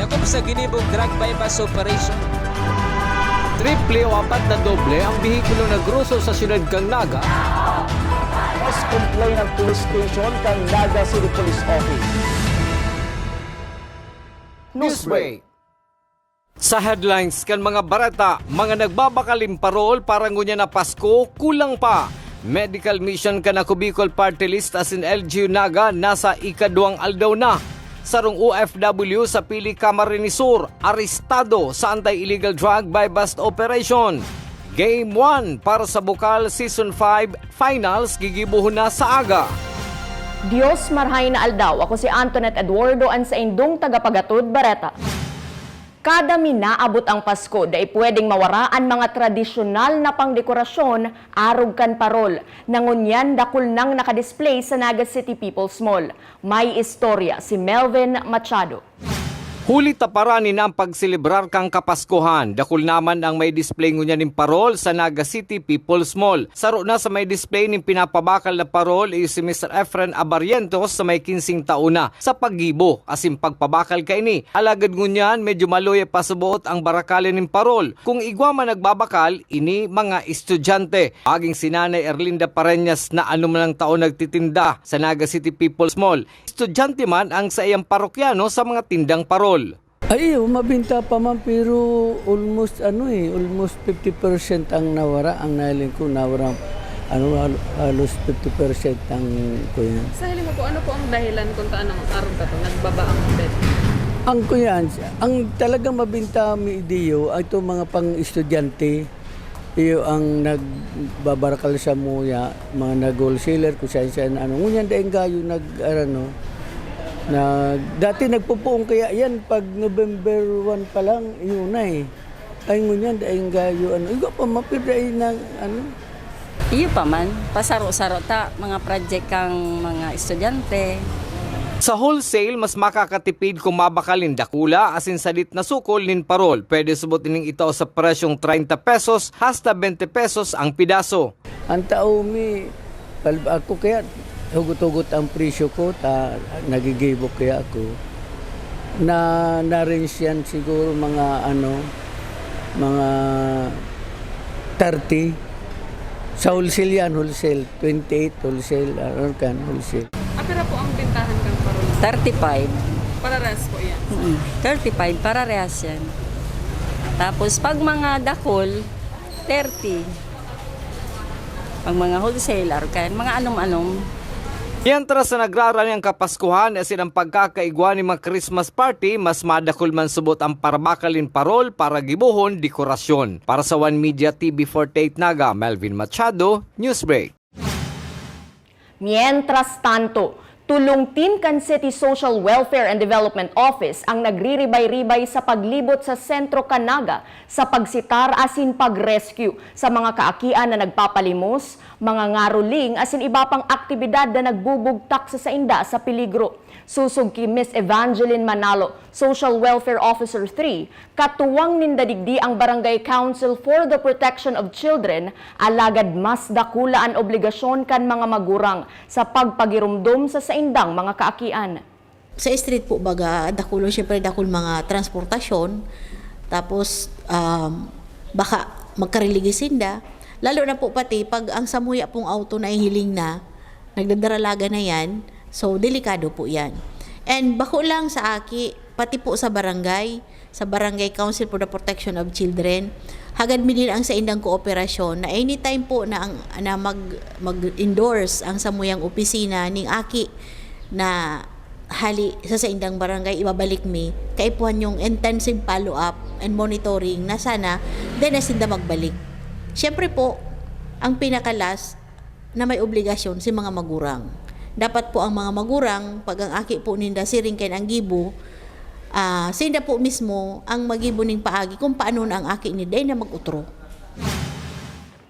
Sakop sa ginibong drug bypass operation. Triple o apat na doble ang bihikulo na gruso sa siyudad kang Naga. Mas complain ng police station kang Naga City Police Office. Newsbreak. Sa headlines kan mga barata, mga nagbabakalim parol para ngunya na Pasko, kulang pa. Medical mission ka na Bicol Party List as in LGU Naga nasa ikaduang aldaw na. Sarong OFW sa Pili Camarines Sur, arestado sa anti-illegal drug bypass operation. Game 1 para sa Bukal Season 5 Finals gigibuhon na sa aga. Dios marhay na aldaw. Ako si Antoinette Eduardo ang sa indong tagapagatod Bareta. Kada minaabot ang Pasko, dahil pwedeng mawaraan mga tradisyonal na pangdekorasyon, arog kan parol. Nangunyan dakul nang nakadisplay sa Naga City People's Mall. May istorya si Melvin Machado. Huli taparanin ang pagselebrar kang Kapaskuhan. Dakul naman ang may display ngunya ning parol sa Naga City People's Mall. Saro na sa may display ning pinapabakal na parol ay si Mr. Efren Abarrientos sa may 15 taon na sa paggibo asin pagpabakal kay ni. Alagad ngunyan medyo maloy pasubuot ang barakalin ning parol. Kung igwa man nagbabakal, ini mga estudyante. Aging si Nanay Erlinda Pareñas na anuman taon nagtitinda sa Naga City People's Mall. Estudyante man ang sa iyang parokyano sa mga tindang parol. Ay, mabinta pa man pero almost almost 50% ang nawara. Ang nahiling ko nawara halos 50% ang kuyan. Sa hili mo po, ano po ang dahilan kung taan ang araw ka to? Nagbaba ang bed? Ang kuyan, ang talagang mabinta mi idiyo ay ito mga pang-estudyante. Iyo ang nagbabarakal sa muya, mga nag-wholesaler, kung saan ngunyan dahil gayo dati nagpupuong kaya yan pag November 1 pa lang yun na ay ngunyan dahil gayo igo pa mapiday ng Iyo pa man, pasaro-saro ta mga project kang mga estudyante. Sa wholesale, mas makakatipid kung mabakalin dakula asin salit na sukol nin parol. Pwede subutin ning ito sa presyong 30 pesos hasta 20 pesos ang pidaso. Ang tao ako kaya hugot-hugot ang presyo ko, nagigibok kaya ako. Na-range yan siguro mga mga 30. Sa wholesale yan, wholesale. 28 wholesale, wholesale. Apira po ang bintahan kang parol? 35. Para res po yan. 35 para rehas yan. Tapos pag mga dakol, 30. Pag mga wholesaler, mga anong-anong. Yentras sa nagrarani ang Kapaskuhan asin ang pagkakaigwa ni mga Christmas party, mas madakul man subot ang parabakalin parol para gibuhon dekorasyon. Para sa One Media TV 48 Naga, Melvin Machado, Newsbreak. Mientras tanto, tulong Team Can City Social Welfare and Development Office ang nagriribay-ribay sa paglibot sa Sentro Canaga sa pagsitar asin pag-rescue sa mga kaakian na nagpapalimos, mga ngaruling asin iba pang aktibidad na nagbubugtak sa sainda sa peligro. Susog ki Miss Evangeline Manalo, Social Welfare Officer 3, katuwang nindadigdi ang Barangay Council for the Protection of Children, alagad mas dakula ang obligasyon kan mga magurang sa pagpagirumdum sa saindang mga kaakian. Sa street po baga, dakulo syempre dakul mga transportasyon, tapos baka magkariligisinda. Lalo na po pati pag ang samuya pong auto na hiling na, nagdadaralaga na yan, so delikado po yan. And bako lang sa aki, pati po sa Barangay Council for the Protection of Children, hagad mi din ang sa indang kooperasyon na anytime po na mag-endorse ang samuyang opisina ning aki na hali sa indang barangay, ibabalik mi, kaipuhan yung intensive follow-up and monitoring na sana, then na sinda magbalik. Siyempre po, ang pinakalas na may obligasyon si mga magurang. Dapat po ang mga magurang, pag ang aki po ninda siring kayo ang gibo, sinda po mismo ang magibo ning paagi kung paano na ang aki ni day na mag-utro.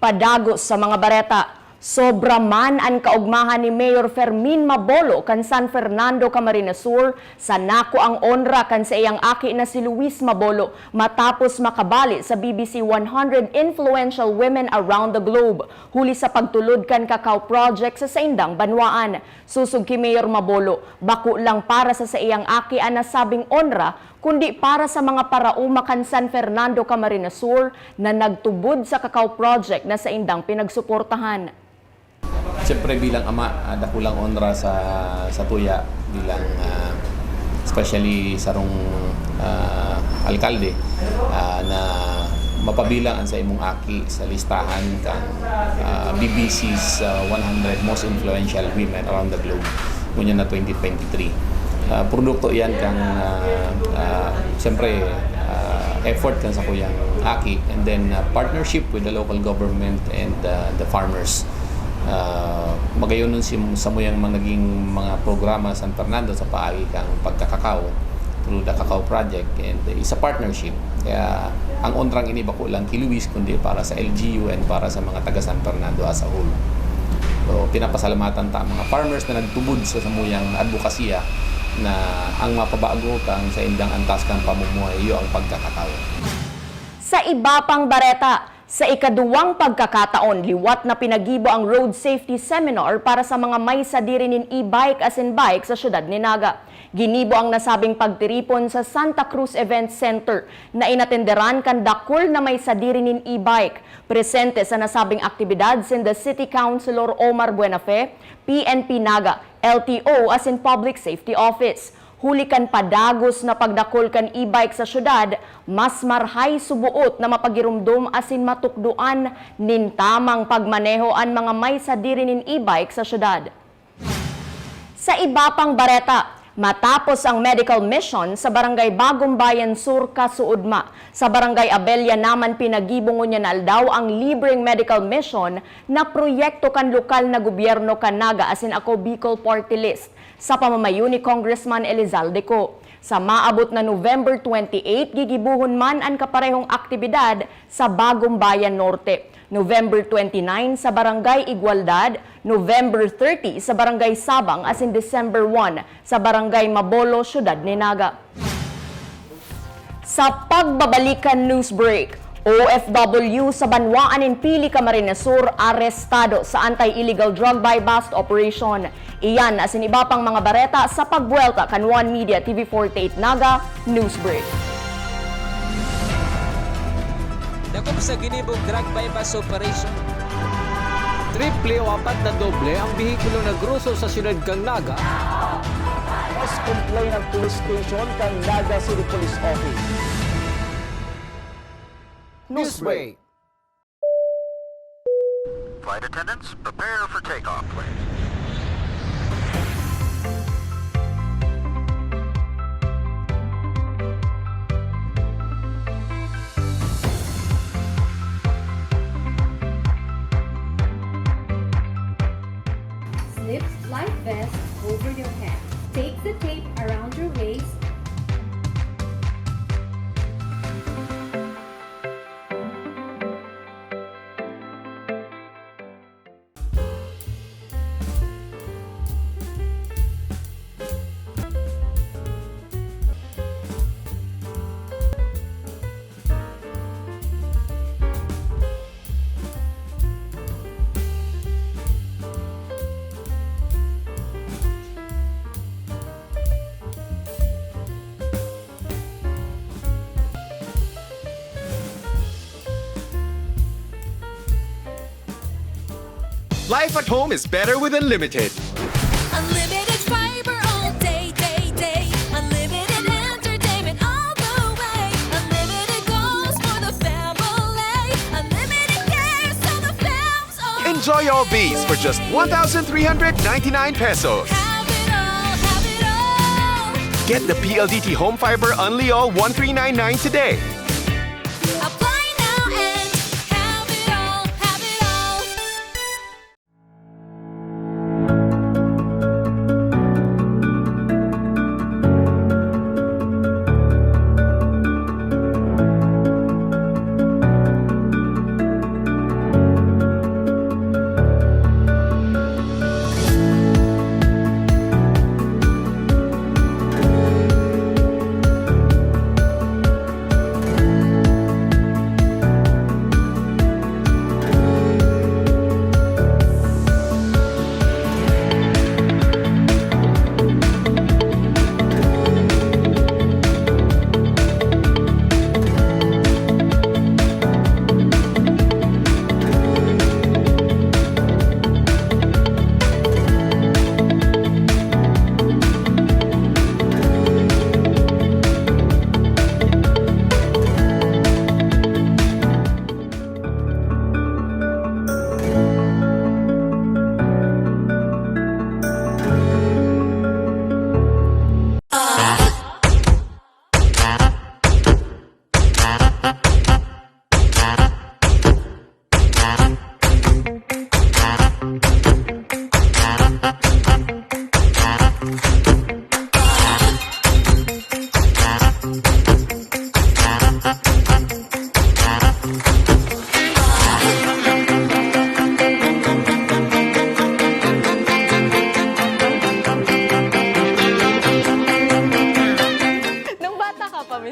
Padagos sa mga bareta, Sobra man ang kaugmahan ni Mayor Fermin Mabolo kan San Fernando, Camarines Sur sa nako ang onra kan sa iyang aki na si Luis Mabolo matapos makabali sa BBC 100 Influential Women Around the Globe huli sa pagtulod kan Cacao Project sa Saindang, Banwaan. Susug ki Mayor Mabolo, bako lang para sa iyang aki ang nasabing onra kundi para sa mga parauma kan San Fernando, Camarines Sur na nagtubod sa Cacao Project na Saindang pinagsuportahan. Siyempre bilang ama, dakulang onra sa tuya bilang especially sarong alkalde na mapabilang sa imong aki sa listahan kan BBC's 100 most influential women around the globe ngunya na 2023. Produkto yan kang siyempre effort kan sa kuyang aki, and then partnership with the local government and the farmers. Magayon nun sa muyang naging mga programa sa San Fernando sa paagi kang pagkakakao through the Cacao Project, and isa partnership. Kaya ang onrang ini bako lang kay Luis kundi para sa LGU and para sa mga taga San Fernando as a whole. So pinapasalamatan ta mga farmers na nagtubod sa samuyang advokasya na ang mapabago kang sa indang antas kang pamumuhay iyo ang pagkakakao. Sa iba pang bareta, sa ikaduwang pagkakataon, liwat na pinagibo ang road safety seminar para sa mga may sadirinin e-bike as in bike sa syudad ni Naga. Ginibo ang nasabing pagtiripon sa Santa Cruz Event Center na inatenderan kan dakul na may sadirinin e-bike. Presente sa nasabing aktibidad sin the City Councilor Omar Buenafe, PNP Naga, LTO as in Public Safety Office. Huli kan padagos na pagdakol kan e-bike sa syudad, mas marhay subuot na mapagirumdum asin matukduan nin tamang pagmaneho an mga may sadirinin e-bike sa syudad. Sa iba pang bareta, matapos ang medical mission sa Barangay Bagong Bayan Sur, Kasuudma, sa Barangay Abella naman pinagibungon niya na aldaw ang libreng medical mission na proyekto kan lokal na gobyerno kan Naga asin ako Bicol Party List sa pamamayo ni Congressman Elizalde Co. Sa maabot na November 28, gigibuhon man ang kaparehong aktibidad sa Bagong Bayan Norte. November 29 sa Barangay Igualdad, November 30 sa Barangay Sabang as in December 1 sa Barangay Mabolo, Syudad ni Naga. Sa pagbabalikan news break, OFW sa Banwaan in Pili, Camarines Sur arestado sa anti-illegal drug buy-bust operation. Iyan as in iba pang mga bareta sa pagbuelta kan One Media TV 48 Naga News Break. Dakop sa ginibong drug buy-bust operation. Triple o apat na doble ang bihikulo na gruso sa syudad kang Naga. Mas complain ng police station kang Naga City Police Office. Newsbreak. Flight attendants, prepare for takeoff, please. Slip life vest over your head. Take the tape around your waist. Life at home is better with Unlimited. Unlimited fiber all day, day, day. Unlimited entertainment all the way. Unlimited goals for the family. Unlimited care so the fam's all. Enjoy all these for just 1,399 pesos. Have it all, have it all. Get the PLDT Home Fiber Unli All 1399 today. Apply now and have it all, have it all.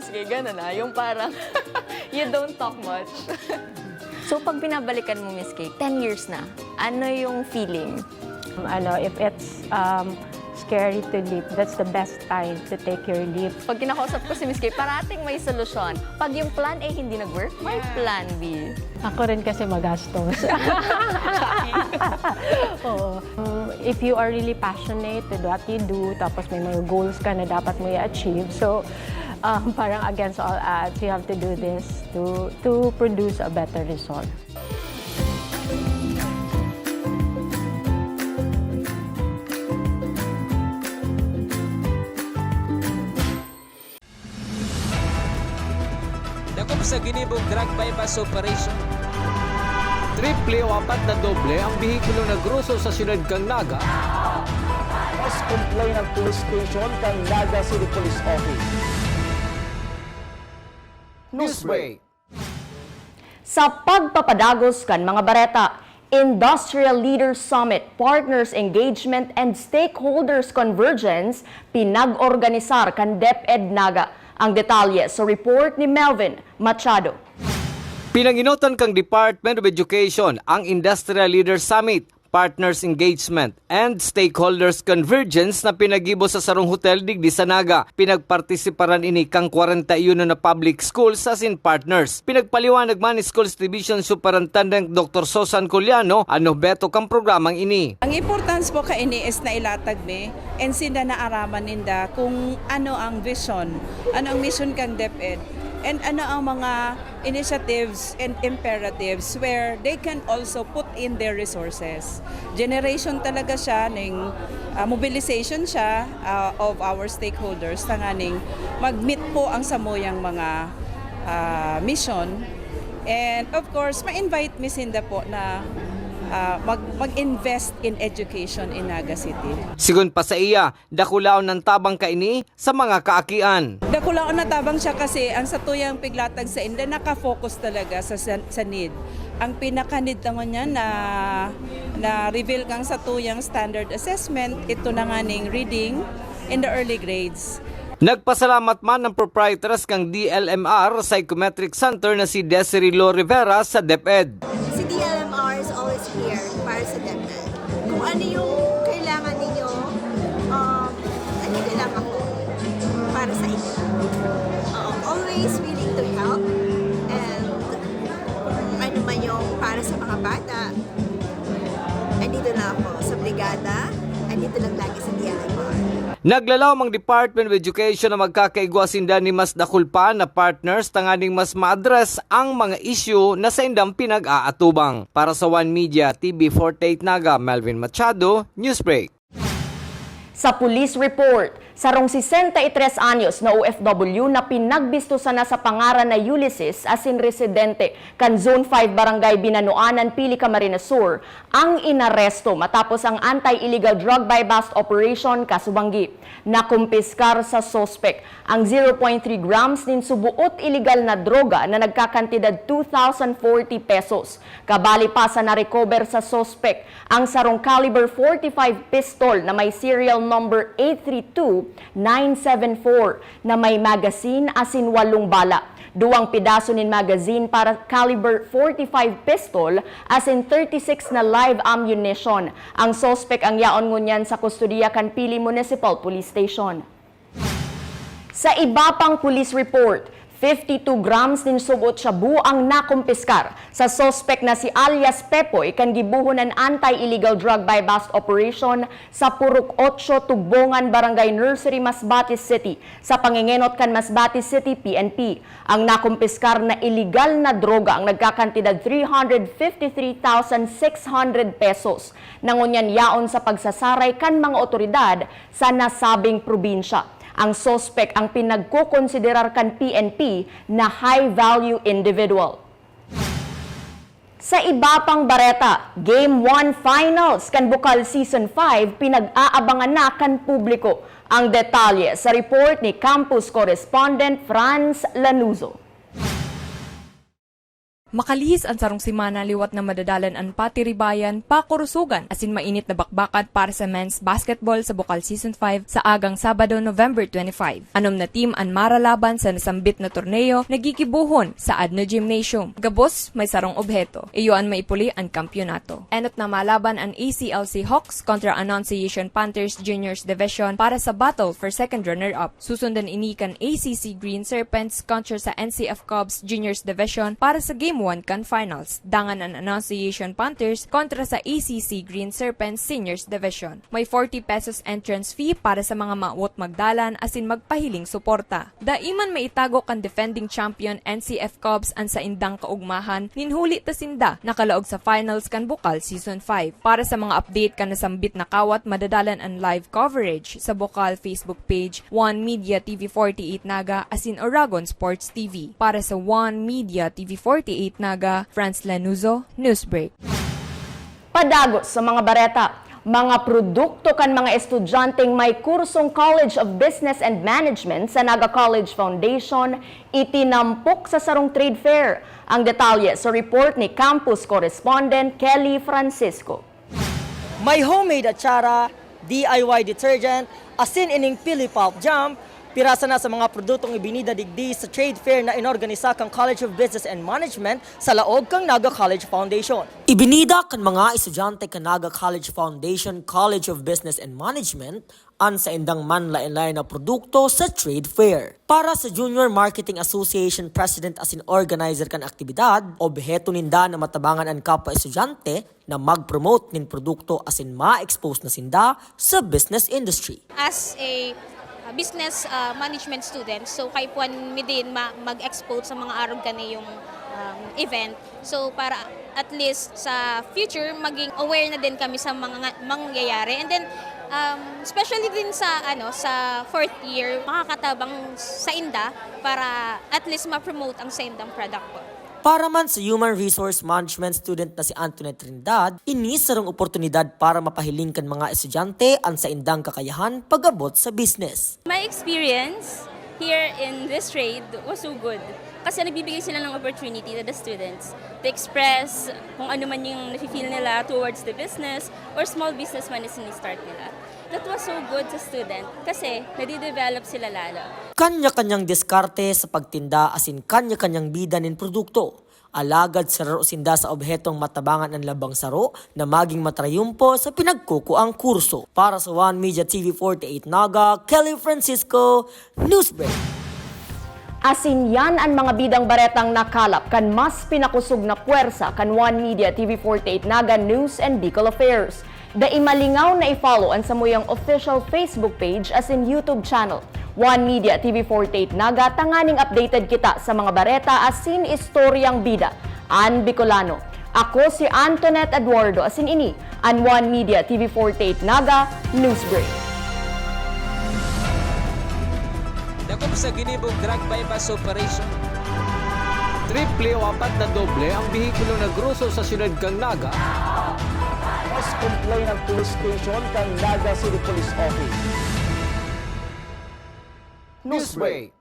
Miss Kay, gano'n na. Yung parang, you don't talk much. So, pag binabalikan mo, Miss Kay, 10 years na, ano yung feeling? If it's scary to leap, that's the best time to take your leap. Pag kinakausap ko si Miss Kay, parating may solusyon. Pag yung plan A hindi nag-work, may plan B. Ako rin kasi magastos. Oo. If you are really passionate with what you do, tapos may mga goals ka na dapat mo i-achieve, so parang against all odds, you have to do this to produce a better result. Dakop sa ginibong drug bypass operation. Triple o apat na doble ang bihikulo na gruso sa siyudad kang Naga. Mas complain ng police station kang Naga City Police Office. Newsbreak. Sa pagpapadagos kan mga bareta, Industrial Leaders Summit, Partners Engagement and Stakeholders Convergence pinag-organisar kan DepEd Naga. Ang detalye sa report ni Melvin Machado. Pinanginotan kang Department of Education ang Industrial Leaders Summit, Partners Engagement and Stakeholders Convergence na pinagibo sa Sarong Hotel digdi sa Naga. Pinagpartisiparan ini kang 41 na public schools as in partners. Pinagpaliwanag man ni Schools Division Superintendent Dr. Susan Coliano ano beto kang programang ini. Ang importance po ka ini is na ilatag me and sinda na araman ninda kung ano ang vision, ano ang mission kang DepEd, and ano ang mga initiatives and imperatives where they can also put in their resources. Generation talaga siya ng mobilization siya of our stakeholders tanganing mag-meet po ang samuyang mga mission, and of course ma-invite Miss Hinda po na mag-invest in education in Naga City. Sigun pa sa iya, dakulaon ng tabang kaini sa mga kaakian. Dakulaon na tabang siya kasi ang satuyang piglatag sa inda nakafocus talaga sa need. Ang pinaka-need naman niya na reveal kang satuyang standard assessment, ito na nga ning reading in the early grades. Nagpasalamat man ng proprietress kang DLMR Psychometric Center na si Desiree Lo Rivera sa DepEd. Si DLMR is always here para sa DepEd. Kung ano yung kailangan ninyo, ano kailangan ko para sa inyo. Always willing to help, and kung ano man yung para sa mga bata, andito na ako sa brigada, andito lang lagi sa DLMR. Naglalaw ang Department of Education na magkakaigwasinda ni mas dakulpa na partners tanganing mas ma-address ang mga issue na sa indang pinag-aatubang. Para sa One Media TV 48 Naga, Melvin Machado, Newsbreak. Sa police report, sarong 63 anyos na OFW na pinagbistusan na sa pangaran na Ulysses as in residente kan Zone 5 Barangay Binanuanan, Pili, Camarines Sur, ang inaresto matapos ang anti-illegal drug buy-bust operation Kasubanggi. Nakumpiskar sa sospek ang 0.3 grams nin subuot illegal na droga na nagkakantidad 2,040 pesos. Kabali pa sa na-recover sa sospek ang sarong caliber 45 pistol na may serial number 832974 na may magazine asin 8 bala. 2 pidaso nin magazine para caliber 45 pistol asin 36 na live ammunition. Ang sospek ang yaon ngunyan sa kustudiya kan Pili Municipal Police Station. Sa iba pang police report, 52 grams din sugot shabu ang nakumpiskar sa sospek na si alias Pepoy kan gibuhunan anti-illegal drug buy-bust operation sa Purok 8 Tugbongan, Barangay Nursery, Masbate City sa pangingenot kan Masbate City PNP. Ang nakumpiskar na illegal na droga ang nagkakantidad 353,600 pesos. Nangunyan yaon sa pagsasaray kan mga otoridad sa nasabing probinsya. Ang sospek ang pinagkukonsiderar kan PNP na high-value individual. Sa iba pang bareta, Game 1 Finals kan Bukal Season 5 pinag-aabangan na kan publiko. Ang detalye sa report ni Campus Correspondent Franz Lanuzo. Makalihis ang sarong simana liwat na madadalan ang patiribayan, pakurusugan, asin mainit na bakbakan para sa men's basketball sa Bukal Season 5 sa agang Sabado, November 25. Anom na team ang maralaban sa nasambit na torneo nagikibuhon sa Adno Gymnasium. Gabos, may sarong obheto. Iyoan maipuli ang kampyonato. Enot na malaban ang ACLC Hawks kontra Annunciation Panthers Juniors Division para sa battle for second runner-up. Susundan inikan ACC Green Serpents kontra sa NCF Cubs Juniors Division para sa Game 1 kan finals. Dangan ang Annunciation Panthers kontra sa ACC Green Serpents Seniors Division. May 40 pesos entrance fee para sa mga maawot magdalan asin magpahiling suporta. Daiman maitago kan defending champion NCF Cubs ang sa indang kaugmahan ninhuli ta sinda nakalaog sa finals kan Bukal Season 5. Para sa mga update kan nasambit na kawat madadalan ang live coverage sa Bukal Facebook page One Media TV 48 Naga asin Oragon Sports TV. Para sa One Media TV 48 Naga, Franz Lanuzo, Newsbreak. Padagos sa mga bareta, mga produkto kan mga estudyanteng may kursong College of Business and Management sa Naga College Foundation itinampok sa sarong trade fair. Ang detalye sa report ni campus correspondent Kelly Francisco. May homemade atsara, DIY detergent, asin ining Pili Pulp Jam, pirasa na sa mga produktong ibinida digdi sa trade fair na inorganisa kang College of Business and Management sa laog kang Naga College Foundation. Ibinida kan mga estudyante kan Naga College Foundation College of Business and Management an sa indang manlain-lain na produkto sa trade fair. Para sa Junior Marketing Association President asin organizer kan aktibidad, obheto ninda na matabangan ang kapwa estudyante na mag-promote nin produkto asin ma-expose na sinda sa business industry. As a business management student, so kay puan mi din mag-expose sa mga arog kaniyong event. So para at least sa future maging aware na din kami sa mga mangyayari. And then especially din sa sa fourth year makakatabang sa inda para at least ma-promote ang sa indang product po. Para man sa Human Resource Management student na si Antoinette Trindad, inisarong oportunidad para mapahilingkan mga estudyante ang sa indang kakayahan pag-abot sa business. My experience here in this trade was so good. Kasi nagbibigay sila ng opportunity to the students to express kung ano man yung nafe-feel nila towards the business or small business man is in-start nila. That was so good sa student kasi nadidevelop sila lalo. Kanya-kanyang diskarte sa pagtinda asin kanya-kanyang bida nin produkto. Alagad sa raro sinda sa obhetong matabangan ang labang saro na maging matrayumpo sa pinagkukuang kurso. Para sa One Media TV 48 Naga, Kelly Francisco, Newsbreak. Asin yan ang mga bidang baretang nakalap kan mas pinakusog na puwersa kan One Media TV 48 Naga News and Bicol Affairs. Daimalingaw na i-follow ang samuyang official Facebook page as in YouTube channel. One Media TV 48 Naga, tanganing updated kita sa mga bareta asin istoryang bida. An Bicolano. Ako si Antoinette Eduardo asin ini an One Media TV 48 Naga Newsbreak. Dakop sa ginibong drug bypass operation. Triple o apat na doble ang bihikulo na gruso sa siyudad kang Naga. Mas complain ang police station kang Naga City Police Office. Newsbreak.